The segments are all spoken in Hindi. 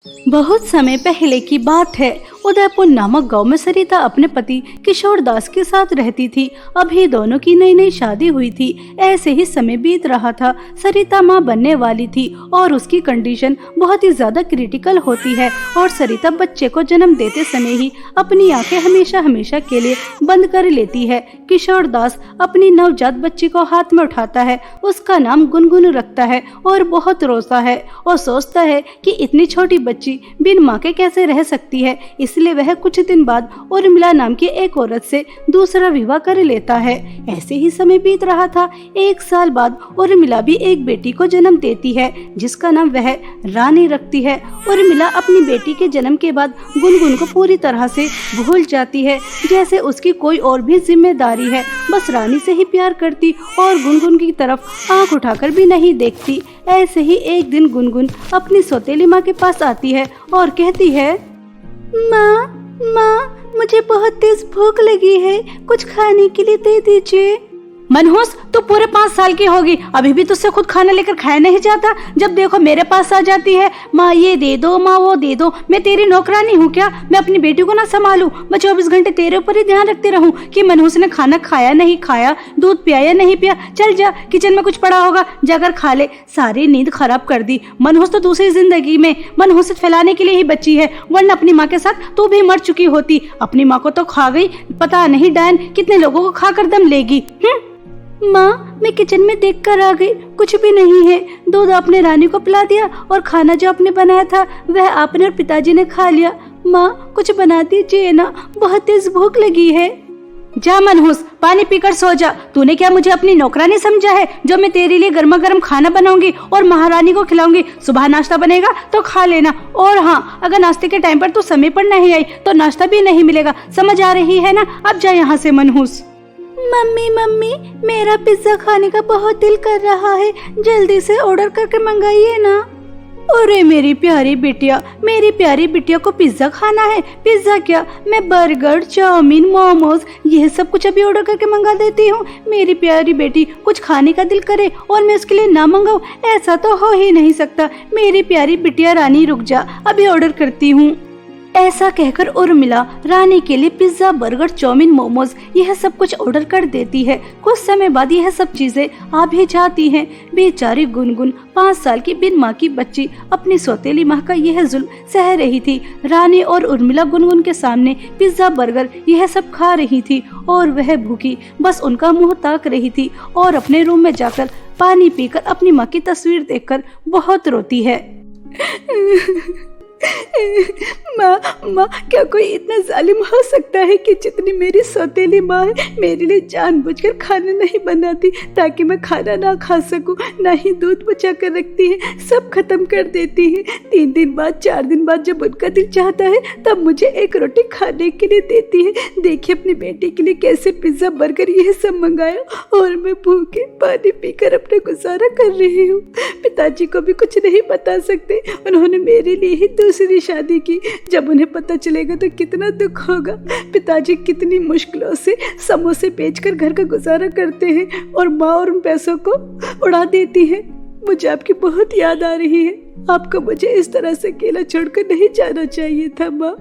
बहुत समय पहले की बात है। उदयपुर नामक गांव में सरिता अपने पति किशोर दास के साथ रहती थी। अभी दोनों की नई नई शादी हुई थी। ऐसे ही समय बीत रहा था। सरिता मां बनने वाली थी और उसकी कंडीशन बहुत ही ज्यादा क्रिटिकल होती है और सरिता बच्चे को जन्म देते समय ही अपनी आंखें हमेशा हमेशा के लिए बंद कर लेती है। किशोर दास अपनी नवजात बच्ची को हाथ में उठाता है, उसका नाम गुनगुन रखता है और बहुत रोता है और सोचता है कि इतनी छोटी बच्ची बिन माँ के कैसे रह सकती है। इसलिए वह कुछ दिन बाद उर्मिला नाम की एक औरत से दूसरा विवाह कर लेता है। ऐसे ही समय बीत रहा था। 1 साल बाद उर्मिला भी एक बेटी को जन्म देती है जिसका नाम वह रानी रखती है। उर्मिला अपनी बेटी के जन्म के बाद गुनगुन को पूरी तरह से भूल जाती है, जैसे उसकी कोई और भी जिम्मेदारी है। बस रानी से ही प्यार करती और गुनगुन की तरफ आंख उठाकर भी नहीं देखती। ऐसे ही एक दिन गुनगुन अपनी सौतेली माँ के पास आती है और कहती है, माँ, मुझे बहुत तेज भूख लगी है, कुछ खाने के लिए दे दीजिए। मनहूस, तू पूरे 5 साल की होगी, अभी भी तुझसे खुद खाना लेकर खाया नहीं जाता। जब देखो मेरे पास आ जाती है, माँ ये दे दो, माँ वो दे दो। मैं तेरी नौकरानी हूँ क्या? मैं अपनी बेटी को ना संभालूं? मैं 24 घंटे तेरे ऊपर ही ध्यान रखती रहूं कि मनहूस ने खाना खाया नहीं खाया, दूध पिया या नहीं पिया। चल जा, किचन में कुछ पड़ा होगा, जाकर खा ले। सारी नींद खराब कर दी। मनहूस तो दूसरी जिंदगी में मनहूसियत फैलाने के लिए ही बची है, वरना अपनी माँ के साथ तू भी मर चुकी होती। अपनी माँ को तो खा गई, पता नहीं डायन कितने लोगों को खाकर दम लेगी। माँ, मैं किचन में देखकर आ गई, कुछ भी नहीं है। दूध आपने रानी को पिला दिया और खाना जो आपने बनाया था वह आपने और पिताजी ने खा लिया। माँ, कुछ बना दीजिए ना, बहुत तेज भूख लगी है। जा मनहूस, पानी पीकर सो जा। तूने क्या मुझे अपनी नौकरानी समझा है जो मैं तेरे लिए गर्मा गर्म खाना बनाऊंगी और महारानी को खिलाऊंगी? सुबह नाश्ता बनेगा तो खा लेना, और हाँ, अगर नाश्ते के टाइम पर तू समय पर नहीं आई तो नाश्ता भी नहीं मिलेगा। समझ आ रही है ना? अब जा यहाँ से मनहूस। मम्मी, मेरा पिज्जा खाने का बहुत दिल कर रहा है, जल्दी से ऑर्डर करके मंगाइए ना। अरे मेरी प्यारी बिटिया को पिज्जा खाना है? पिज्जा क्या, मैं बर्गर, चाउमीन, मोमोज यह सब कुछ अभी ऑर्डर करके मंगा देती हूँ। मेरी प्यारी बेटी कुछ खाने का दिल करे और मैं उसके लिए ना मंगाऊं, ऐसा तो हो ही नहीं सकता। मेरी प्यारी बिटिया रानी, रुक जा, अभी ऑर्डर करती हूँ। ऐसा कहकर उर्मिला रानी के लिए पिज्जा, बर्गर, चाउमीन, मोमोज यह सब कुछ ऑर्डर कर देती है। कुछ समय बाद यह सब चीजें आ भी जाती हैं। बेचारी गुनगुन 5 साल की बिन माँ की बच्ची अपनी सौतेली माँ का यह जुल्म सह रही थी। रानी और उर्मिला गुनगुन के सामने पिज्जा, बर्गर यह सब खा रही थी और वह भूखी बस उनका मुंह ताक रही थी और अपने रूम में जाकर पानी पीकर अपनी माँ की तस्वीर देखकर बहुत रोती है। माँ, क्या कोई इतना जालिम हो सकता है कि जितनी मेरी सौतेली माँ है मेरे लिए जानबूझकर खाना नहीं बनाती ताकि मैं खाना ना खा सकूं, ना ही दूध बचा कर रखती है, सब खत्म कर देती है। 3 दिन बाद, 4 दिन बाद जब उनका दिल चाहता है तब मुझे एक रोटी खाने के लिए देती है। देखिए अपनी बेटी के लिए कैसे पिज्जा, बर्गर यह सब मंगाया और मैं भूखे पानी पीकर अपना गुजारा कर रही हूँ। पिताजी को भी कुछ नहीं बता सकते, उन्होंने मेरे लिए ही दूसरी शादी की। जब उन्हें पता चलेगा तो कितना दुख होगा। पिताजी कितनी मुश्किलों से समोसे बेचकर घर का गुजारा करते हैं और माँ और उन पैसों को उड़ा देती है। मुझे आपकी बहुत याद आ रही है। आपको मुझे इस तरह से अकेला छोड़कर नहीं जाना चाहिए था माँ।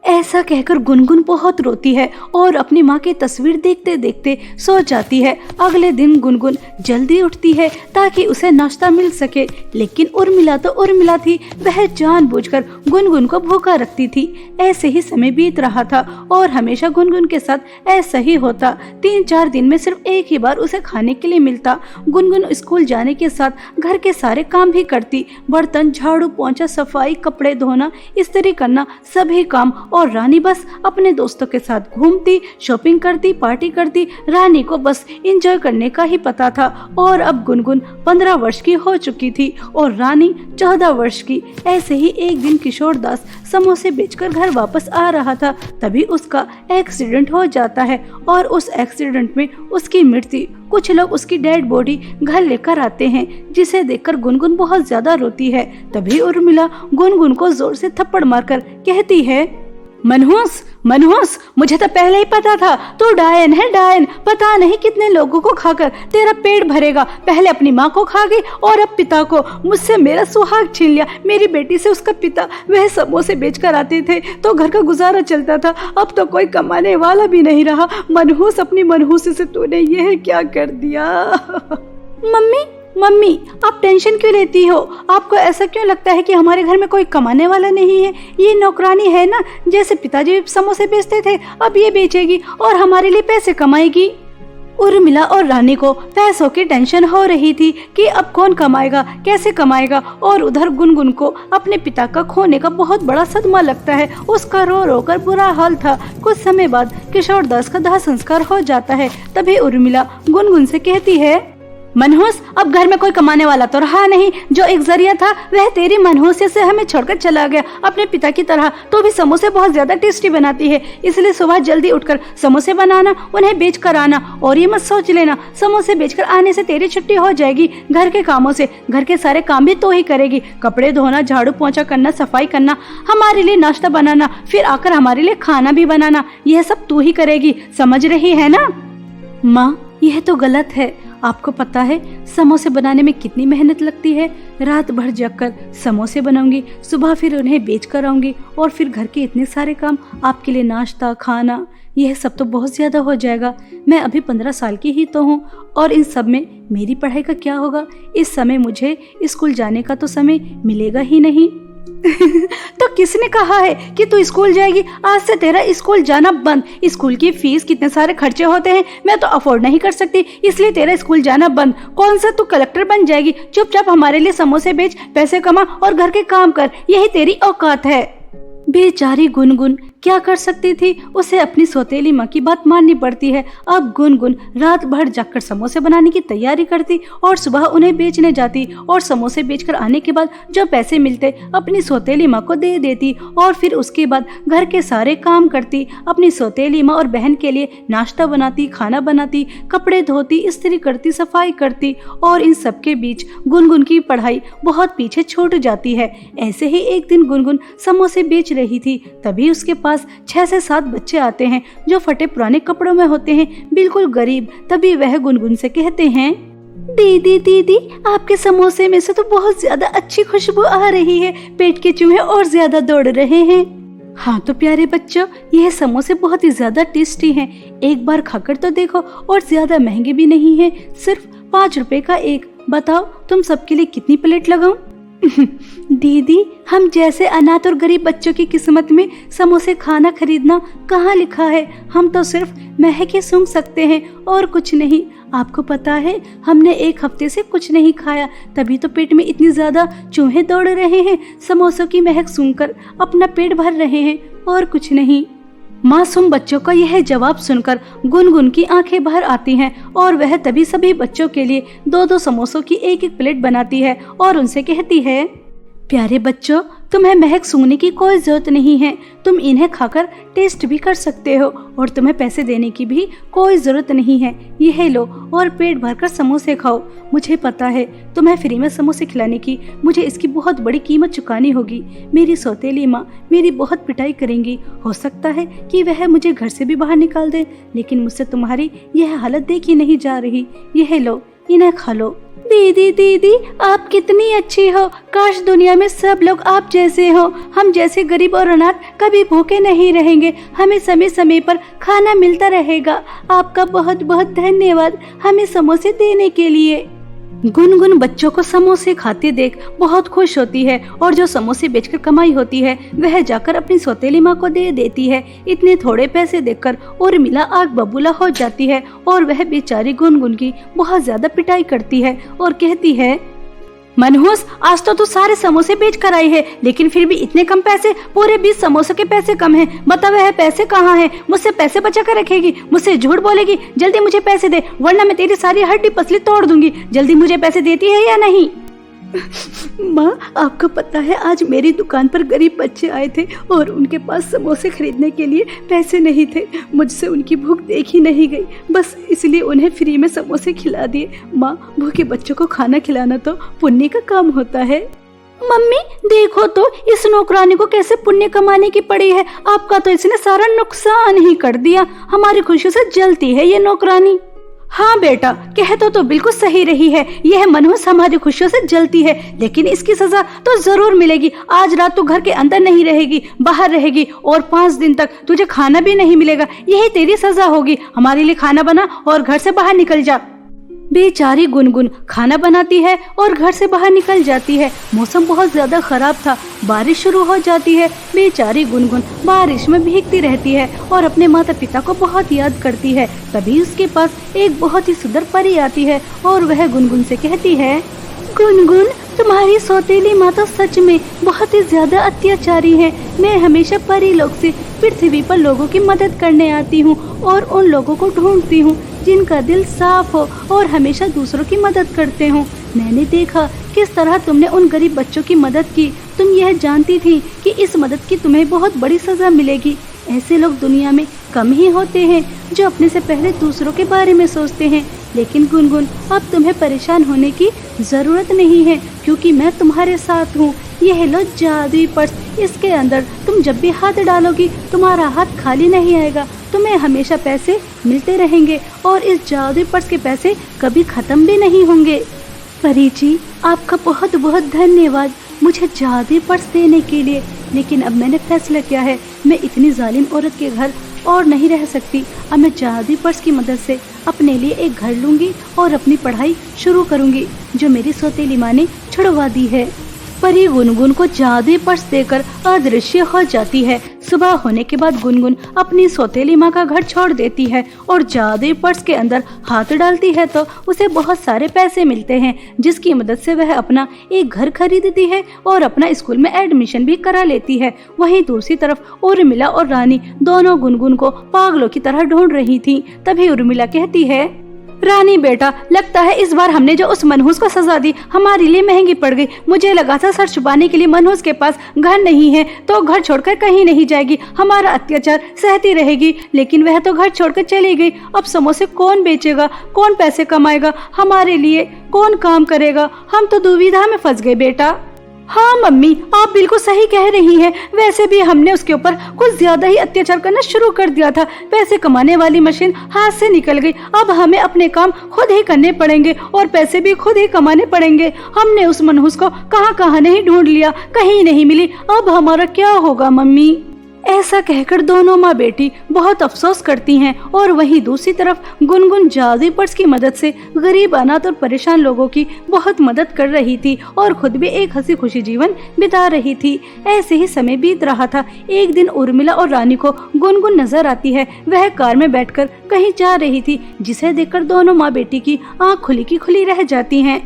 ऐसा कहकर गुनगुन बहुत रोती है और अपनी माँ की तस्वीर देखते देखते सो जाती है। अगले दिन गुनगुन जल्दी उठती है ताकि उसे नाश्ता मिल सके, लेकिन उर्मिला तो उर्मिला थी, वह जानबूझकर गुनगुन को भूखा रखती थी। ऐसे ही समय बीत रहा था और हमेशा गुनगुन के साथ ऐसा ही होता। 3-4 दिन में सिर्फ एक ही बार उसे खाने के लिए मिलता। गुनगुन स्कूल जाने के साथ घर के सारे काम भी करती, बर्तन, झाड़ू, पोंछा, सफाई, कपड़े धोना, इस्त्री करना, सभी काम। और रानी बस अपने दोस्तों के साथ घूमती, शॉपिंग करती, पार्टी करती। रानी को बस एंजॉय करने का ही पता था। और अब गुनगुन 15 वर्ष की हो चुकी थी और रानी 14 वर्ष की। ऐसे ही एक दिन किशोर दास समोसे बेचकर घर वापस आ रहा था, तभी उसका एक्सीडेंट हो जाता है और उस एक्सीडेंट में उसकी मृत्यु। कुछ लोग उसकी डेड बॉडी घर लेकर आते हैं, जिसे देखकर गुनगुन बहुत ज्यादा रोती है। तभी उर्मिला गुनगुन को जोर से थप्पड़ मारकर कहती है, मनहूस, मनहूस, मुझे तो पहले ही पता था तू डायन है, डायन। पता नहीं कितने लोगों को खाकर तेरा पेट भरेगा। पहले अपनी माँ को खा गई और अब पिता को। मुझसे मेरा सुहाग छीन लिया, मेरी बेटी से उसका पिता। वह समोसे बेचकर आते थे तो घर का गुजारा चलता था, अब तो कोई कमाने वाला भी नहीं रहा। मनहूस, अपनी मनहूसी से तूने यह क्या कर दिया? मम्मी, मम्मी, आप टेंशन क्यों लेती हो? आपको ऐसा क्यों लगता है कि हमारे घर में कोई कमाने वाला नहीं है? ये नौकरानी है ना, जैसे पिताजी समोसे बेचते थे अब ये बेचेगी और हमारे लिए पैसे कमाएगी। उर्मिला और रानी को पैसों की टेंशन हो रही थी कि अब कौन कमाएगा, कैसे कमाएगा, और उधर गुनगुन को अपने पिता का खोने का बहुत बड़ा सदमा लगता है। उसका रो रो कर बुरा हाल था। कुछ समय बाद किशोर दास का दाह संस्कार हो जाता है। तभी उर्मिला गुनगुन से कहती है, मनहूस, अब घर में कोई कमाने वाला तो रहा नहीं। जो एक जरिया था वह तेरी मनहूसियत से हमें छोड़कर चला गया। अपने पिता की तरह तो भी समोसे बहुत ज्यादा टेस्टी बनाती है, इसलिए सुबह जल्दी उठकर समोसे बनाना, उन्हें बेच कर आना। और ये मत सोच लेना समोसे बेचकर आने से तेरी छुट्टी हो जाएगी घर के कामों से। घर के सारे काम भी तो ही करेगी, कपड़े धोना, झाड़ू पोंछा करना, सफाई करना, हमारे लिए नाश्ता बनाना, फिर आकर हमारे लिए खाना भी बनाना, यह सब तू ही करेगी। समझ रही है ना? माँ, यह तो गलत है। आपको पता है समोसे बनाने में कितनी मेहनत लगती है। रात भर जगकर समोसे बनाऊंगी, सुबह फिर उन्हें बेच कर आऊंगी, और फिर घर के इतने सारे काम, आपके लिए नाश्ता, खाना, यह सब तो बहुत ज्यादा हो जाएगा। मैं अभी 15 साल की ही तो हूँ, और इन सब में मेरी पढ़ाई का क्या होगा? इस समय मुझे स्कूल जाने का तो समय मिलेगा ही नहीं। तो किसने कहा है कि तू स्कूल जाएगी? आज से तेरा स्कूल जाना बंद। स्कूल की फीस, कितने सारे खर्चे होते हैं, मैं तो अफोर्ड नहीं कर सकती, इसलिए तेरा स्कूल जाना बंद। कौन सा तू कलेक्टर बन जाएगी? चुपचाप हमारे लिए समोसे बेच, पैसे कमा और घर के काम कर, यही तेरी औकात है। बेचारी गुनगुन क्या कर सकती थी? उसे अपनी सौतेली माँ की बात माननी पड़ती है। अब गुनगुन रात भर जाकर समोसे बनाने की तैयारी करती और सुबह उन्हें बेचने जाती, और समोसे बेचकर आने के बाद जो पैसे मिलते अपनी सौतेली माँ को दे देती, और फिर उसके बाद घर के सारे काम करती। अपनी सौतेली माँ और बहन के लिए नाश्ता बनाती, खाना बनाती, कपड़े धोती, इस्त्री करती, सफाई करती, और इन सब के बीच गुनगुन की पढ़ाई बहुत पीछे छूट जाती है। ऐसे ही एक दिन गुनगुन समोसे बेच रही थी, तभी उसके पास 6 से 7 बच्चे आते हैं जो फटे पुराने कपड़ों में होते हैं, बिल्कुल गरीब। तभी वह गुनगुन से कहते हैं, दीदी दीदी, आपके समोसे में से तो बहुत ज्यादा अच्छी खुशबू आ रही है, पेट के चूहे और ज्यादा दौड़ रहे हैं। हाँ तो प्यारे बच्चों, यह समोसे बहुत ही ज्यादा टेस्टी हैं, एक बार खाकर तो देखो, और ज्यादा महंगे भी नहीं है, सिर्फ 5 रुपए का एक। बताओ तुम सबके लिए कितनी प्लेट लगाऊं? दीदी, हम जैसे अनाथ और गरीब बच्चों की किस्मत में समोसे खाना खरीदना कहाँ लिखा है? हम तो सिर्फ महक ही सूंघ सकते हैं और कुछ नहीं। आपको पता है हमने 1 हफ्ते से कुछ नहीं खाया, तभी तो पेट में इतनी ज्यादा चूहे दौड़ रहे हैं। समोसों की महक सूंघकर अपना पेट भर रहे हैं और कुछ नहीं। मासूम बच्चों का यह जवाब सुनकर गुनगुन की आंखें बाहर आती हैं, और वह तभी सभी बच्चों के लिए 2-2 समोसों की 1-1 प्लेट बनाती है और उनसे कहती है, प्यारे बच्चों, तुम्हें महक सूंघने की कोई जरूरत नहीं है, तुम इन्हें खाकर टेस्ट भी कर सकते हो, और तुम्हें पैसे देने की भी कोई जरूरत नहीं है। यह लो और पेट भरकर समोसे खाओ। मुझे पता है तुम्हें फ्री में समोसे खिलाने की मुझे इसकी बहुत बड़ी कीमत चुकानी होगी। मेरी सौतेली माँ मेरी बहुत पिटाई करेंगी, हो सकता है कि वह मुझे घर से भी बाहर निकाल दे, लेकिन मुझसे तुम्हारी यह हालत देखी नहीं जा रही। यह लो, इन्हें खा लो। दीदी दीदी, आप कितनी अच्छी हो, काश दुनिया में सब लोग आप जैसे हो। हम जैसे गरीब और अनाथ कभी भूखे नहीं रहेंगे, हमें समय समय पर खाना मिलता रहेगा। आपका बहुत बहुत धन्यवाद हमें समोसे देने के लिए। गुनगुन बच्चों को समोसे खाते देख बहुत खुश होती है, और जो समोसे बेचकर कमाई होती है वह जाकर अपनी सौतेली माँ को दे देती है। इतने थोड़े पैसे देखकर उर्मिला आग बबूला हो जाती है, और वह बेचारी गुनगुन की बहुत ज्यादा पिटाई करती है और कहती है, मनहूस, आज तो तू सारे समोसे बेच कर आई है, लेकिन फिर भी इतने कम पैसे, पूरे 20 समोसों के पैसे कम हैं। बता वह पैसे कहाँ हैं? मुझसे पैसे बचा कर रखेगी, मुझसे झूठ बोलेगी? जल्दी मुझे पैसे दे, वरना मैं तेरी सारी हड्डी पसली तोड़ दूंगी। जल्दी मुझे पैसे देती है या नहीं? माँ, आपको पता है आज मेरी दुकान पर गरीब बच्चे आए थे और उनके पास समोसे खरीदने के लिए पैसे नहीं थे। मुझसे उनकी भूख देखी नहीं गई, बस इसलिए उन्हें फ्री में समोसे खिला दिए। माँ, भूखे बच्चों को खाना खिलाना तो पुण्य का काम होता है। मम्मी देखो तो इस नौकरानी को कैसे पुण्य कमाने की पड़ी है। आपका तो इसने सारा नुकसान ही कर दिया। हमारी खुशी से जलती है ये नौकरानी। हाँ बेटा, कह तो बिल्कुल सही रही है। यह मनहूस हमारी खुशियों से जलती है, लेकिन इसकी सजा तो जरूर मिलेगी। आज रात तू घर के अंदर नहीं रहेगी, बाहर रहेगी और 5 दिन तक तुझे खाना भी नहीं मिलेगा। यही तेरी सजा होगी। हमारे लिए खाना बना और घर से बाहर निकल जा। बेचारी गुनगुन खाना बनाती है और घर से बाहर निकल जाती है। मौसम बहुत ज्यादा खराब था, बारिश शुरू हो जाती है। बेचारी गुनगुन बारिश में भीगती रहती है और अपने माता पिता को बहुत याद करती है। तभी उसके पास एक बहुत ही सुंदर परी आती है और वह गुनगुन से कहती है, गुनगुन तुम्हारी सौतेली माँ तो सच में बहुत ही ज्यादा अत्याचारी है। मैं हमेशा परी लोक से पृथ्वी पर लोगों की मदद करने आती हूँ और उन लोगों को ढूंढती हूँ जिनका दिल साफ हो और हमेशा दूसरों की मदद करते हो। मैंने देखा किस तरह तुमने उन गरीब बच्चों की मदद की। तुम यह जानती थी कि इस मदद की तुम्हें बहुत बड़ी सजा मिलेगी। ऐसे लोग दुनिया में कम ही होते हैं जो अपने से पहले दूसरों के बारे में सोचते हैं। लेकिन गुनगुन, अब तुम्हें परेशान होने की जरूरत नहीं है, क्योंकि मैं तुम्हारे साथ हूँ। यह लो जादुई पर्स, इसके अंदर तुम जब भी हाथ डालोगी तुम्हारा हाथ खाली नहीं आएगा। तुम्हें हमेशा पैसे मिलते रहेंगे और इस जादुई पर्स के पैसे कभी खत्म भी नहीं होंगे। परी जी, आपका बहुत बहुत धन्यवाद मुझे जादुई पर्स देने के लिए। लेकिन अब मैंने फैसला किया है, मैं इतनी जालिम औरत के घर और नहीं रह सकती। अब मैं जादुई पर्स की मदद से अपने लिए एक घर लूंगी और अपनी पढ़ाई शुरू करूंगी जो मेरी सौतेली माँ ने छुड़वा दी है। परी गुनगुन को जादुई पर्स देकर अदृश्य हो जाती है। सुबह होने के बाद गुनगुन अपनी सौतेली माँ का घर छोड़ देती है और जादुई पर्स के अंदर हाथ डालती है तो उसे बहुत सारे पैसे मिलते हैं, जिसकी मदद से वह अपना एक घर खरीदती है और अपना स्कूल में एडमिशन भी करा लेती है। वहीं दूसरी तरफ उर्मिला और रानी दोनों गुनगुन को पागलों की तरह ढूंढ रही थी। तभी उर्मिला कहती है, रानी बेटा, लगता है इस बार हमने जो उस मनहूस को सजा दी हमारे लिए महंगी पड़ गई। मुझे लगा था सर छुपाने के लिए मनहूस के पास घर नहीं है तो घर छोड़कर कहीं नहीं जाएगी, हमारा अत्याचार सहती रहेगी, लेकिन वह तो घर छोड़कर चली गई। अब समोसे कौन बेचेगा, कौन पैसे कमाएगा, हमारे लिए कौन काम करेगा? हम तो दुविधा में फंस गए बेटा। हाँ मम्मी, आप बिल्कुल सही कह रही हैं। वैसे भी हमने उसके ऊपर कुछ ज्यादा ही अत्याचार करना शुरू कर दिया था। पैसे कमाने वाली मशीन हाथ से निकल गई। अब हमें अपने काम खुद ही करने पड़ेंगे और पैसे भी खुद ही कमाने पड़ेंगे। हमने उस मनहूस को कहाँ नहीं ढूंढ लिया, कहीं नहीं मिली। अब हमारा क्या होगा मम्मी? ऐसा कहकर दोनों माँ बेटी बहुत अफसोस करती हैं और वहीं दूसरी तरफ गुनगुन जादुई पर्स की मदद से गरीब, अनाथ और परेशान लोगों की बहुत मदद कर रही थी और खुद भी एक हंसी खुशी जीवन बिता रही थी। ऐसे ही समय बीत रहा था। एक दिन उर्मिला और रानी को गुनगुन नजर आती है। वह कार में बैठकर कहीं जा रही थी, जिसे देखकर दोनों माँ बेटी की आँख खुली की खुली रह जाती है।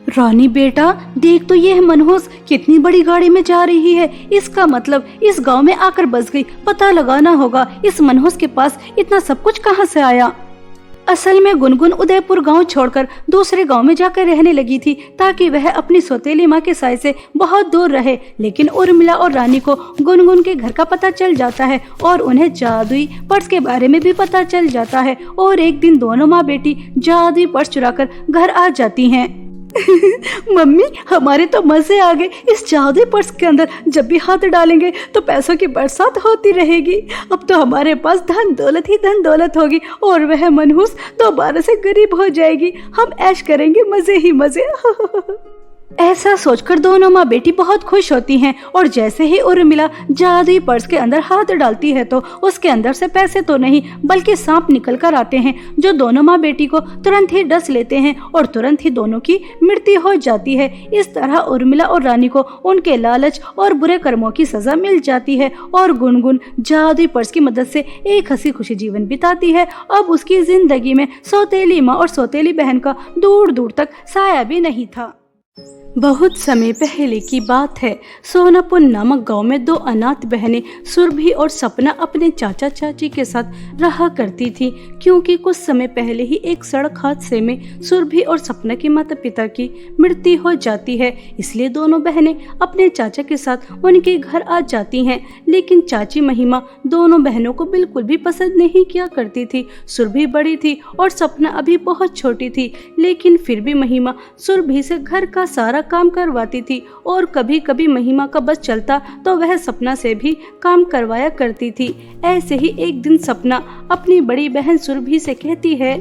रानी बेटा, देख तो यह मनहूस कितनी बड़ी गाड़ी में जा रही है। इसका मतलब इस गांव में आकर बस गई। पता लगाना होगा इस मनहूस के पास इतना सब कुछ कहां से आया। असल में गुनगुन उदयपुर गांव छोड़कर दूसरे गांव में जाकर रहने लगी थी ताकि वह अपनी सौतेली माँ के साय से बहुत दूर रहे। लेकिन उर्मिला और रानी को गुनगुन के घर का पता चल जाता है और उन्हें जादुई पर्स के बारे में भी पता चल जाता है और एक दिन दोनों माँ बेटी जादुई पर्स चुराकर घर आ जाती हैं। मम्मी, हमारे तो मजे आ गए। इस जादुई पर्स के अंदर जब भी हाथ डालेंगे तो पैसों की बरसात होती रहेगी। अब तो हमारे पास धन दौलत ही धन दौलत होगी और वह मनहूस दोबारा से गरीब हो जाएगी। हम ऐश करेंगे, मजे ही मजे। ऐसा सोचकर दोनों माँ बेटी बहुत खुश होती हैं और जैसे ही उर्मिला जादुई पर्स के अंदर हाथ डालती है तो उसके अंदर से पैसे तो नहीं बल्कि सांप निकल कर आते हैं, जो दोनों माँ बेटी को तुरंत ही डस लेते हैं और तुरंत ही दोनों की मृत्यु हो जाती है। इस तरह उर्मिला और रानी को उनके लालच और बुरे कर्मों की सजा मिल जाती है और गुनगुन जादुई पर्स की मदद से एक हंसी खुशी जीवन बिताती है। अब उसकी जिंदगी में सौतेली माँ और सौतेली बहन का दूर दूर तक साया भी नहीं था। बहुत समय पहले की बात है। सोनापुर नामक गांव में 2 अनाथ बहनें सुरभि और सपना अपने चाचा चाची के साथ रहा करती थी, क्योंकि कुछ समय पहले ही एक सड़क हादसे में सुरभि और सपना के माता पिता की मृत्यु हो जाती है। इसलिए दोनों बहनें अपने चाचा के साथ उनके घर आ जाती हैं। लेकिन चाची महिमा दोनों बहनों को बिल्कुल भी पसंद नहीं किया करती थी। सुरभि बड़ी थी और सपना अभी बहुत छोटी थी, लेकिन फिर भी महिमा सुरभि से घर का का सारा काम करवाती थी और कभी कभी महिमा का बस चलता तो वह सपना से भी काम करवाया करती थी। ऐसे ही एक दिन सपना अपनी बड़ी बहन सुरभि से कहती है,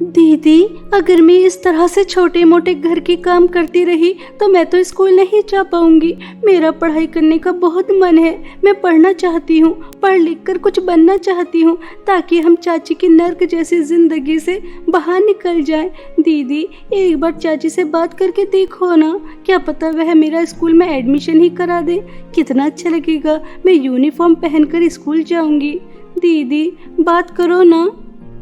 दीदी अगर मैं इस तरह से छोटे मोटे घर के काम करती रही तो मैं तो स्कूल नहीं जा पाऊंगी। मेरा पढ़ाई करने का बहुत मन है, मैं पढ़ना चाहती हूँ, पढ़ लिख कर कुछ बनना चाहती हूँ ताकि हम चाची की नर्क जैसी जिंदगी से बाहर निकल जाएं। दीदी एक बार चाची से बात करके देखो ना, क्या पता वह मेरा स्कूल में एडमिशन ही करा दे। कितना अच्छा लगेगा, मैं यूनिफॉर्म पहनकर स्कूल जाऊंगी। दीदी बात करो ना।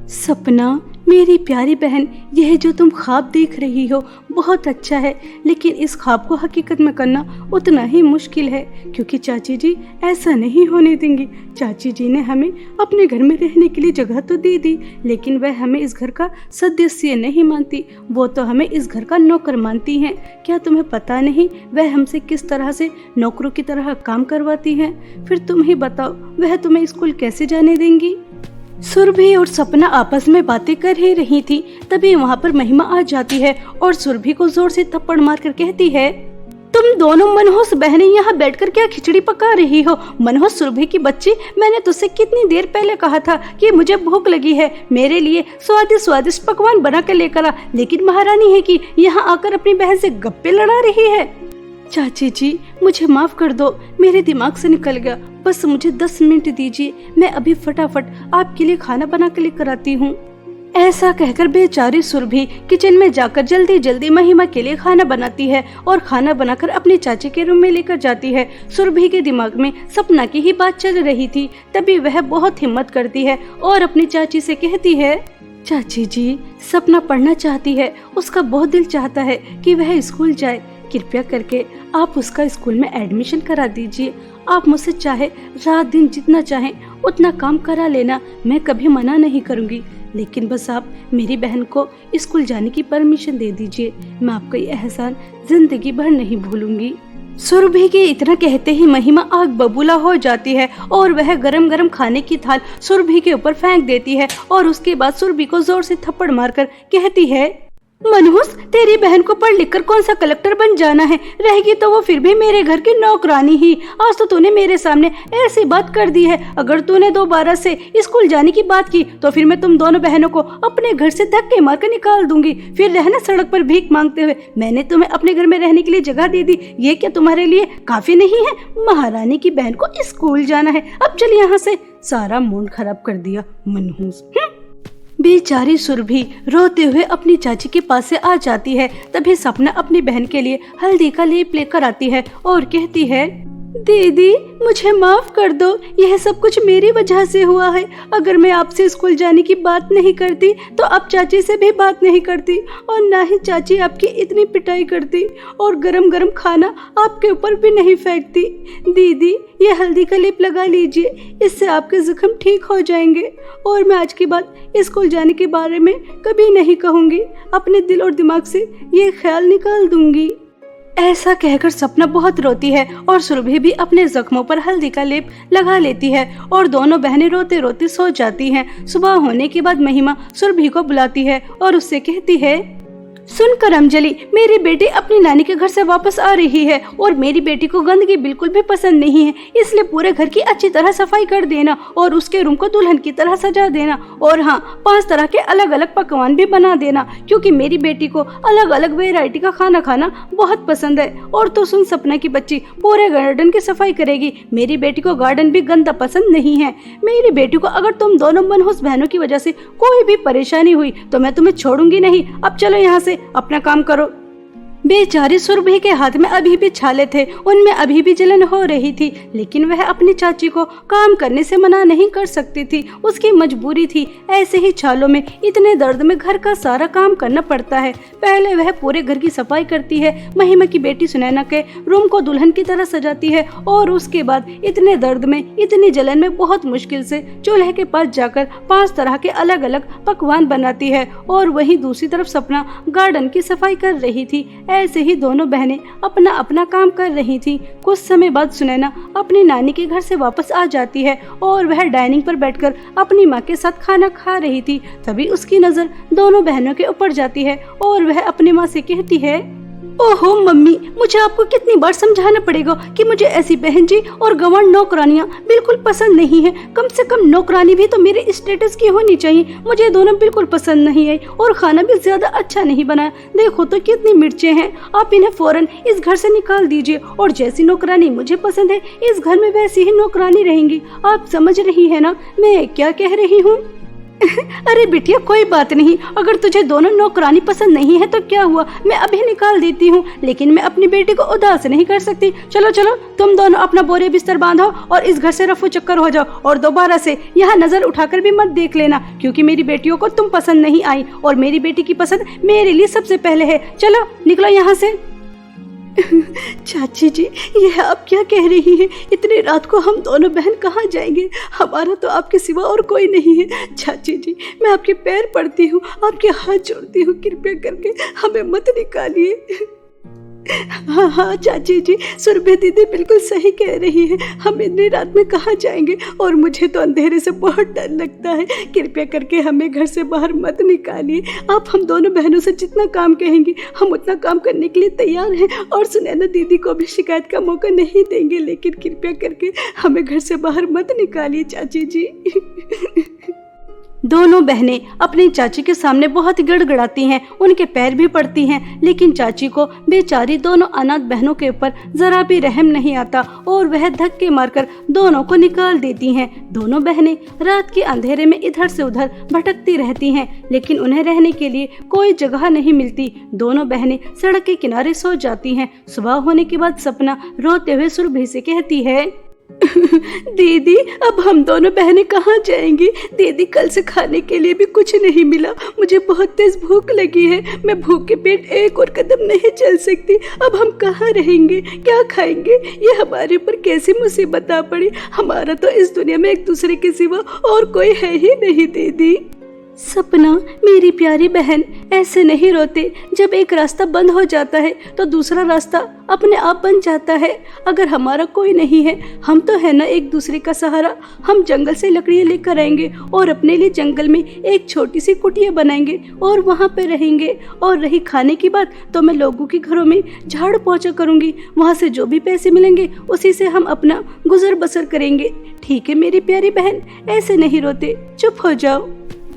सपना मेरी प्यारी बहन, यह जो तुम ख्वाब देख रही हो बहुत अच्छा है, लेकिन इस ख्वाब को हकीकत में करना उतना ही मुश्किल है, क्योंकि चाची जी ऐसा नहीं होने देंगी। चाची जी ने हमें अपने घर में रहने के लिए जगह तो दे दी, लेकिन वह हमें इस घर का सदस्य नहीं मानती, वो तो हमें इस घर का नौकर मानती हैं। क्या तुम्हें पता नहीं वह हमसे किस तरह से नौकरों की तरह काम करवाती हैं? फिर तुम ही बताओ, वह तुम्हें स्कूल कैसे जाने देंगी? सुरभि और सपना आपस में बातें कर ही रही थी, तभी वहाँ पर महिमा आ जाती है और सुरभि को जोर से थप्पड़ मारकर कहती है, तुम दोनों मनहूस बहनें यहाँ बैठकर क्या खिचड़ी पका रही हो? मनहूस सुरभि की बच्ची, मैंने तुझसे कितनी देर पहले कहा था कि मुझे भूख लगी है, मेरे लिए स्वादिष्ट स्वादिष्ट पकवान बना कर लेकर आ, लेकिन महारानी है कि यहाँ आकर अपनी बहन से गप्पे लड़ा रही है। चाची जी मुझे माफ कर दो, मेरे दिमाग से निकल गया, बस मुझे 10 मिनट दीजिए, मैं अभी फटाफट आपके लिए खाना बना कर लेकर आती हूँ। ऐसा कहकर बेचारी सुरभि किचन में जाकर जल्दी जल्दी महिमा के लिए खाना बनाती है और खाना बनाकर अपनी चाची के रूम में लेकर जाती है। सुरभि के दिमाग में सपना की ही बात चल रही थी, तभी वह बहुत हिम्मत करती है और अपनी चाची से कहती है, चाची जी सपना पढ़ना चाहती है, उसका बहुत दिल चाहता है कि वह स्कूल जाए, कृपया करके आप उसका स्कूल में एडमिशन करा दीजिए। आप मुझसे चाहे रात दिन जितना चाहें उतना काम करा लेना, मैं कभी मना नहीं करूंगी, लेकिन बस आप मेरी बहन को स्कूल जाने की परमिशन दे दीजिए, मैं आपका ये एहसान जिंदगी भर नहीं भूलूंगी। सुरभि के इतना कहते ही महिमा आग बबूला हो जाती है और वह गरम गरम खाने की थाल सुरभि के ऊपर फेंक देती है और उसके बाद सुरभि को जोर से थप्पड़ मारकर कहती है, मनहूस तेरी बहन को पढ़ लिखकर कौन सा कलेक्टर बन जाना है, रहेगी तो वो फिर भी मेरे घर की नौकरानी ही। आज तो तूने मेरे सामने ऐसी बात कर दी है, अगर तूने दोबारा से स्कूल जाने की बात की तो फिर मैं तुम दोनों बहनों को अपने घर से धक्के मारकर निकाल दूंगी, फिर रहना सड़क पर भीख मांगते हुए। मैंने तुम्हें अपने घर में रहने के लिए जगह दे दी, ये क्या तुम्हारे लिए काफी नहीं है? महारानी की बहन को स्कूल जाना है, अब चल यहाँ से। सारा मूड खराब कर दिया मनहूस। बेचारी सुरभि रोते हुए अपनी चाची के पास से आ जाती है, तभी सपना अपनी बहन के लिए हल्दी का लेप लेकर आती है और कहती है, दीदी मुझे माफ कर दो, यह सब कुछ मेरी वजह से हुआ है। अगर मैं आपसे स्कूल जाने की बात नहीं करती तो आप चाची से भी बात नहीं करती और ना ही चाची आपकी इतनी पिटाई करती और गरम गरम खाना आपके ऊपर भी नहीं फेंकती। दीदी ये हल्दी का लेप लगा लीजिए, इससे आपके जख्म ठीक हो जाएंगे और मैं आज के बाद स्कूल जाने के बारे में कभी नहीं कहूँगी, अपने दिल और दिमाग से ये ख्याल निकाल दूंगी। ऐसा कहकर सपना बहुत रोती है और सुरभि भी अपने जख्मों पर हल्दी का लेप लगा लेती है और दोनों बहनें रोते रोते सो जाती हैं। सुबह होने के बाद महिमा सुरभि को बुलाती है और उससे कहती है, सुन करमजली, मेरी बेटी अपनी नानी के घर से वापस आ रही है और मेरी बेटी को गंदगी बिल्कुल भी पसंद नहीं है, इसलिए पूरे घर की अच्छी तरह सफाई कर देना और उसके रूम को दुल्हन की तरह सजा देना। और हाँ, 5 तरह के अलग अलग पकवान भी बना देना, क्योंकि मेरी बेटी को अलग अलग वैरायटी का खाना खाना बहुत पसंद है। और तो सुन सपना की बच्ची, पूरे गार्डन की सफाई करेगी, मेरी बेटी को गार्डन भी गंदा पसंद नहीं है। मेरी बेटी को अगर तुम दोनों मनहूस बहनों की वजह से कोई भी परेशानी हुई तो मैं तुम्हें छोड़ूंगी नहीं। अब चलो यहाँ से, अपना काम करो। बेचारी सुरभि के हाथ में अभी भी छाले थे, उनमें अभी भी जलन हो रही थी, लेकिन वह अपनी चाची को काम करने से मना नहीं कर सकती थी, उसकी मजबूरी थी। ऐसे ही छालों में इतने दर्द में घर का सारा काम करना पड़ता है। पहले वह पूरे घर की सफाई करती है, महिमा की बेटी सुनैना के रूम को दुल्हन की तरह सजाती है और उसके बाद इतने दर्द में, इतनी जलन में बहुत मुश्किल से चूल्हे के पास जाकर 5 तरह के अलग अलग पकवान बनाती है। और वहीं दूसरी तरफ सपना गार्डन की सफाई कर रही थी। ऐसे ही दोनों बहनें अपना अपना काम कर रही थीं। कुछ समय बाद सुनैना अपनी नानी के घर से वापस आ जाती है और वह डाइनिंग पर बैठकर अपनी माँ के साथ खाना खा रही थी। तभी उसकी नजर दोनों बहनों के ऊपर जाती है और वह अपनी माँ से कहती है, ओहो मम्मी, मुझे आपको कितनी बार समझाना पड़ेगा कि मुझे ऐसी बहन जी और गंवार नौकरानियाँ बिल्कुल पसंद नहीं है। कम से कम नौकरानी भी तो मेरे स्टेटस की होनी चाहिए। मुझे ये दोनों बिल्कुल पसंद नहीं है और खाना भी ज्यादा अच्छा नहीं बनाया। देखो तो कितनी मिर्चें हैं। आप इन्हें फौरन इस घर से निकाल दीजिए और जैसी नौकरानी मुझे पसंद है इस घर में वैसी ही नौकरानी रहेंगी। आप समझ रही है ना मैं क्या कह रही हूँ? अरे बिटिया कोई बात नहीं, अगर तुझे दोनों नौकरानी पसंद नहीं है तो क्या हुआ, मैं अभी निकाल देती हूँ, लेकिन मैं अपनी बेटी को उदास नहीं कर सकती। चलो चलो तुम दोनों अपना बोरे बिस्तर बांधो और इस घर से रफू चक्कर हो जाओ और दोबारा से यहाँ नजर उठाकर भी मत देख लेना, क्योंकि मेरी बेटियों को तुम पसंद नहीं आई और मेरी बेटी की पसंद मेरे लिए सबसे पहले है। चलो निकलो यहाँ से। चाची जी, यह आप क्या कह रही हैं? इतनी रात को हम दोनों बहन कहाँ जाएंगे? हमारा तो आपके सिवा और कोई नहीं है। चाची जी, मैं आपके पैर पड़ती हूँ, आपके हाथ जोड़ती हूँ, कृपया करके हमें मत निकालिए। हाँ चाची जी, सुरभि दीदी बिल्कुल सही कह रही है। हम इतनी रात में कहाँ जाएंगे और मुझे तो अंधेरे से बहुत डर लगता है। कृपया करके हमें घर से बाहर मत निकालिए। आप हम दोनों बहनों से जितना काम कहेंगी हम उतना काम करने के लिए तैयार हैं और सुनैना दीदी को भी शिकायत का मौका नहीं देंगे, लेकिन कृपया करके हमें घर से बाहर मत निकालिए चाची जी। दोनों बहनें अपनी चाची के सामने बहुत गड़गड़ाती हैं, उनके पैर भी पड़ती हैं, लेकिन चाची को बेचारी दोनों अनाथ बहनों के ऊपर जरा भी रहम नहीं आता और वह धक्के मारकर दोनों को निकाल देती हैं। दोनों बहनें रात के अंधेरे में इधर से उधर भटकती रहती हैं, लेकिन उन्हें रहने के लिए कोई जगह नहीं मिलती। दोनों बहनें सड़क के किनारे सो जाती हैं। सुबह होने के बाद सपना रोते हुए सुरभि से कहती है, दीदी अब हम दोनों बहनें कहाँ जाएंगी? दीदी कल से खाने के लिए भी कुछ नहीं मिला। मुझे बहुत तेज भूख लगी है। मैं भूखे पेट एक और कदम नहीं चल सकती। अब हम कहाँ रहेंगे, क्या खाएंगे? ये हमारे ऊपर कैसी मुसीबत आ पड़ी। हमारा तो इस दुनिया में एक दूसरे के सिवा और कोई है ही नहीं दीदी। सपना मेरी प्यारी बहन, ऐसे नहीं रोते। जब एक रास्ता बंद हो जाता है तो दूसरा रास्ता अपने आप बन जाता है। अगर हमारा कोई नहीं है, हम तो है ना एक दूसरे का सहारा। हम जंगल से लकड़ियाँ लेकर आएंगे और अपने लिए जंगल में एक छोटी सी कुटिया बनाएंगे और वहाँ पे रहेंगे। और रही खाने की बात, तो मैं लोगों के घरों में झाड़ू पोंछा करूँगी। वहाँ से जो भी पैसे मिलेंगे उसी से हम अपना गुजर बसर करेंगे। ठीक है मेरी प्यारी बहन, ऐसे नहीं रोते, चुप हो जाओ।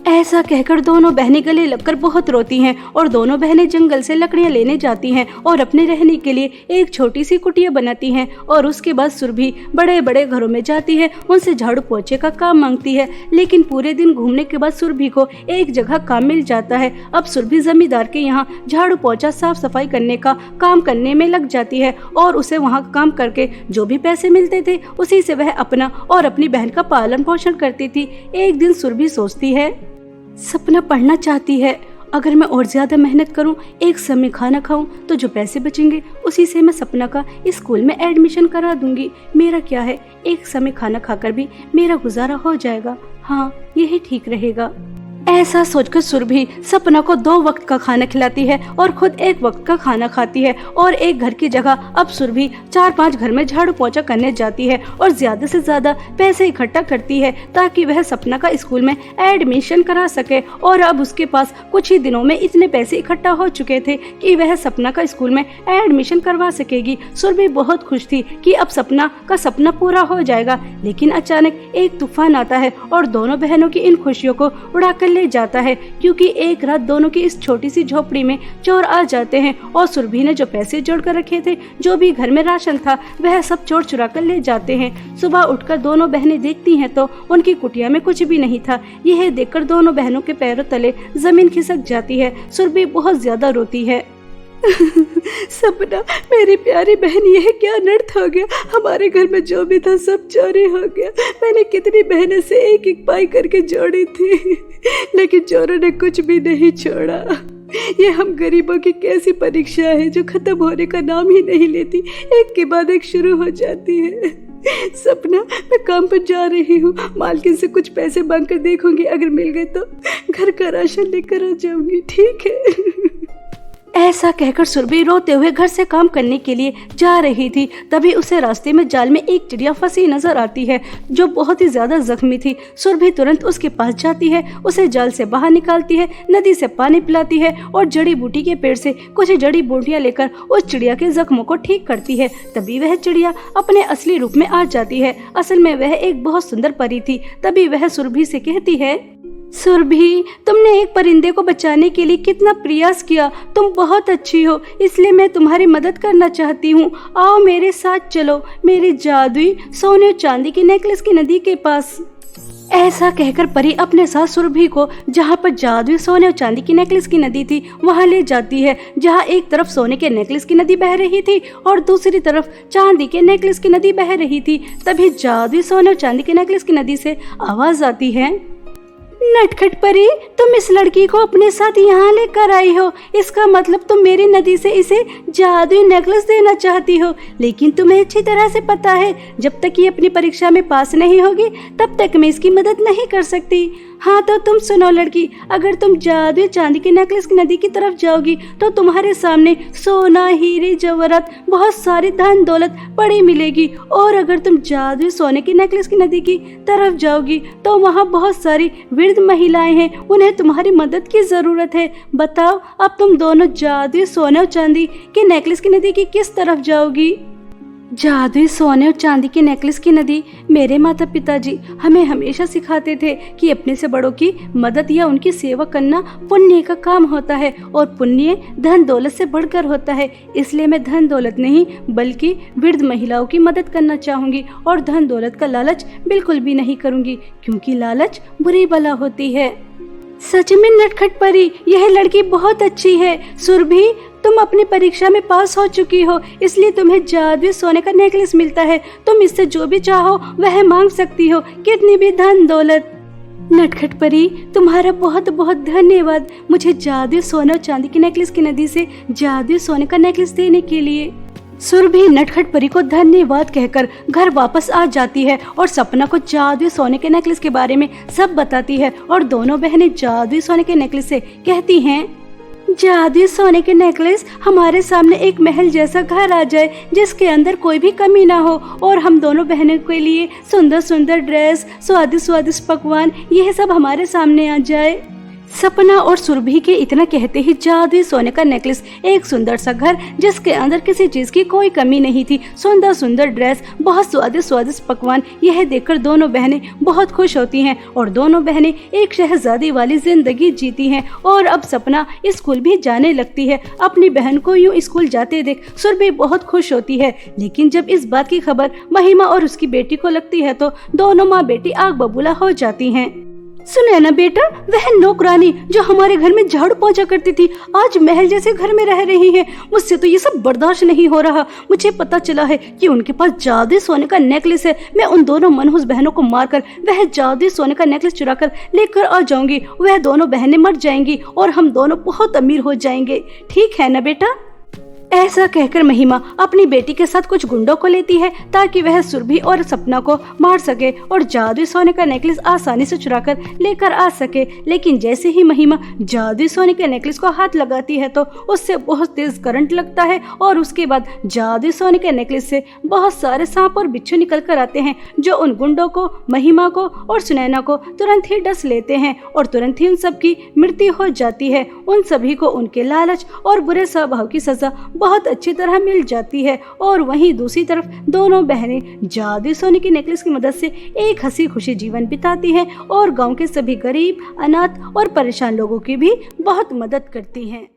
ऐसा कहकर दोनों बहनें गले लगकर बहुत रोती हैं और दोनों बहनें जंगल से लकड़ियां लेने जाती हैं और अपने रहने के लिए एक छोटी सी कुटिया बनाती हैं। और उसके बाद सुरभि बड़े बड़े घरों में जाती है, उनसे झाड़ू पोंछे का काम मांगती है। लेकिन पूरे दिन घूमने के बाद सुरभि को एक जगह काम मिल जाता है। अब सुरभि जमींदार के यहाँ झाड़ू पोंछा साफ सफाई करने का काम करने में लग जाती है और उसे वहाँ काम करके जो भी पैसे मिलते थे उसी से वह अपना और अपनी बहन का पालन पोषण करती थी। एक दिन सुरभि सोचती है, सपना पढ़ना चाहती है। अगर मैं और ज्यादा मेहनत करूं, एक समय खाना खाऊं, तो जो पैसे बचेंगे उसी से मैं सपना का स्कूल में एडमिशन करा दूंगी। मेरा क्या है, एक समय खाना खाकर भी मेरा गुजारा हो जाएगा। हाँ, यही ठीक रहेगा। ऐसा सोचकर सुरभि सपना को 2 वक्त का खाना खिलाती है और खुद 1 वक्त का खाना खाती है। और एक घर की जगह अब सुरभि 4-5 घर में झाड़ू पोंछा करने जाती है और ज्यादा से ज्यादा पैसे इकट्ठा करती है ताकि वह सपना का स्कूल में एडमिशन करा सके। और अब उसके पास कुछ ही दिनों में इतने पैसे इकट्ठा हो चुके थे कि वह सपना का स्कूल में एडमिशन करवा सकेगी। सुरभि बहुत खुश थी कि अब सपना का सपना पूरा हो जाएगा। लेकिन अचानक एक तूफान आता है और दोनों बहनों की इन खुशियों को उड़ाकर ले जाता है, क्योंकि एक रात दोनों की इस छोटी सी झोपड़ी में चोर आ जाते हैं और सुरभि ने जो पैसे जोड़ कर रखे थे, जो भी घर में राशन था, वह सब चोर चुरा कर ले जाते हैं। सुबह उठकर दोनों बहनें देखती हैं तो उनकी कुटिया में कुछ भी नहीं था। यह देखकर दोनों बहनों के पैरों तले जमीन खिसक जाती है। सुरभि बहुत ज्यादा रोती है। सपना मेरी प्यारी बहन, यह क्या अनर्थ हो गया? हमारे घर में जो भी था सब चोरी हो गया। मैंने कितनी बहनें से एक एक पाई करके जोड़ी थी, लेकिन चोरों ने कुछ भी नहीं छोड़ा। ये हम गरीबों की कैसी परीक्षा है जो खत्म होने का नाम ही नहीं लेती, एक के बाद एक शुरू हो जाती है। सपना, मैं काम पर जा रही हूँ, मालकिन से कुछ पैसे मांग कर देखूंगी, अगर मिल गए तो घर का राशन लेकर आ जाऊंगी। ठीक है? ऐसा कहकर सुरभि रोते हुए घर से काम करने के लिए जा रही थी। तभी उसे रास्ते में जाल में एक चिड़िया फंसी नजर आती है जो बहुत ही ज्यादा जख्मी थी। सुरभि तुरंत उसके पास जाती है, उसे जाल से बाहर निकालती है, नदी से पानी पिलाती है और जड़ी बूटी के पेड़ से कुछ जड़ी बूटियां लेकर उस चिड़िया के जख्मों को ठीक करती है। तभी वह चिड़िया अपने असली रूप में आ जाती है। असल में वह एक बहुत सुंदर परी थी। तभी वह सुरभि से कहती है, सुरभि, तुमने एक परिंदे को बचाने के लिए कितना प्रयास किया। तुम बहुत अच्छी हो, इसलिए मैं तुम्हारी मदद करना चाहती हूँ। आओ मेरे साथ चलो मेरी जादुई सोने और चांदी की नेकलेस की नदी के पास। ऐसा कहकर परी अपने साथ सुरभि को जहाँ पर जादुई सोने और चांदी की नेकलेस की नदी थी वहाँ ले जाती है, जहाँ एक तरफ सोने के नेकलेस की नदी बह रही थी और दूसरी तरफ चांदी के नेकलेस की नदी बह रही थी। तभी जादुई सोने और चांदी की नेकलेस की नदी से आवाज आती है, नटखट परी, तुम इस लड़की को अपने साथ यहाँ लेकर आई हो। इसका मतलब तुम मेरी नदी से इसे जादुई नेकलेस देना चाहती हो। लेकिन तुम्हें अच्छी तरह से पता है, जब तक ये अपनी परीक्षा में पास नहीं होगी तब तक मैं इसकी मदद नहीं कर सकती। हाँ तो तुम सुनो लड़की, अगर तुम जादुई चांदी के नेकलेस की नदी की तरफ जाओगी तो तुम्हारे सामने सोना, हीरे, जवाहरात, बहुत सारी धन दौलत पड़ी मिलेगी। और अगर तुम जादुई सोने की नेकलेस की नदी की तरफ जाओगी तो वहाँ बहुत सारी वृद्ध महिलाएं हैं, उन्हें तुम्हारी मदद की जरूरत है। बताओ अब तुम दोनों जादुई सोने और चांदी के नेकलेस की नदी की किस तरफ जाओगी? जादुई सोने और चांदी की नेकलेस की नदी, मेरे माता पिताजी हमें हमेशा सिखाते थे कि अपने से बड़ों की मदद या उनकी सेवा करना पुण्य का काम होता है और पुण्य धन दौलत से बढ़कर होता है। इसलिए मैं धन दौलत नहीं बल्कि वृद्ध महिलाओं की मदद करना चाहूंगी और धन दौलत का लालच बिल्कुल भी नहीं करूंगी, क्योंकि लालच बुरी बला होती है। सच में नटखट परी, यह लड़की बहुत अच्छी है। सुरभि, तुम अपनी परीक्षा में पास हो चुकी हो, इसलिए तुम्हें जादुई सोने का नेकलेस मिलता है। तुम इससे जो भी चाहो वह मांग सकती हो, कितनी भी धन दौलत। नटखट परी, तुम्हारा बहुत बहुत धन्यवाद मुझे जादुई सोने और चांदी की नेकलेस की नदी से जादुई सोने का नेकलेस देने के लिए। सुरभि नटखट परी को धन्यवाद कहकर घर वापस आ जाती है और सपना को जादुई सोने के नेकलेस के बारे में सब बताती है और दोनों बहनें जादुई सोने के नेकलेस से कहती हैं, जादुई सोने के नेकलेस, हमारे सामने एक महल जैसा घर आ जाए जिसके अंदर कोई भी कमी ना हो और हम दोनों बहनों के लिए सुंदर सुंदर ड्रेस, स्वादिष्ट स्वादिष्ट पकवान, यह सब हमारे सामने आ जाए। सपना और सुरभि के इतना कहते ही जादुई सोने का नेकलेस, एक सुंदर सा घर जिसके अंदर किसी चीज की कोई कमी नहीं थी, सुंदर सुंदर ड्रेस, बहुत स्वादिष्ट स्वादिष्ट पकवान, यह देखकर दोनों बहनें बहुत खुश होती हैं और दोनों बहनें एक शहजादी वाली जिंदगी जीती हैं। और अब सपना स्कूल भी जाने लगती है। अपनी बहन को यूं स्कूल जाते देख सुरभि बहुत खुश होती है, लेकिन जब इस बात की खबर महिमा और उसकी बेटी को लगती है तो दोनों माँ बेटी आग बबूला हो जाती हैं। सुने ना बेटा, वह नौकरानी जो हमारे घर में झाड़ू पोंछा करती थी आज महल जैसे घर में रह रही है। मुझसे तो ये सब बर्दाश्त नहीं हो रहा। मुझे पता चला है कि उनके पास जादुई सोने का नेकलेस है। मैं उन दोनों मनहूस बहनों को मारकर वह जादुई सोने का नेकलेस चुराकर लेकर आ जाऊंगी। वह दोनों बहनें मर जाएंगी और हम दोनों बहुत अमीर हो जाएंगे। ठीक है ना बेटा? ऐसा कहकर महिमा अपनी बेटी के साथ कुछ गुंडों को लेती है ताकि वह सुरभि और सपना को मार सके और जादुई सोने का नेकलेस आसानी से चुराकर लेकर आ सके। लेकिन जैसे ही महिमा जादुई सोने के नेकलेस को हाथ लगाती है तो उससे बहुत तेज करंट लगता है और उसके बाद जादुई सोने के नेकलेस से बहुत सारे सांप और बिच्छू निकल कर आते हैं जो उन गुंडों को, महिमा को और सुनैना को तुरंत ही डस लेते हैं और तुरंत ही उन सबकी मृत्यु हो जाती है। उन सभी को उनके लालच और बुरे स्वभाव की सजा बहुत अच्छी तरह मिल जाती है और वहीं दूसरी तरफ दोनों बहनें जादुई सोने की नेकलेस की मदद से एक हंसी खुशी जीवन बिताती हैं और गांव के सभी गरीब, अनाथ और परेशान लोगों की भी बहुत मदद करती हैं।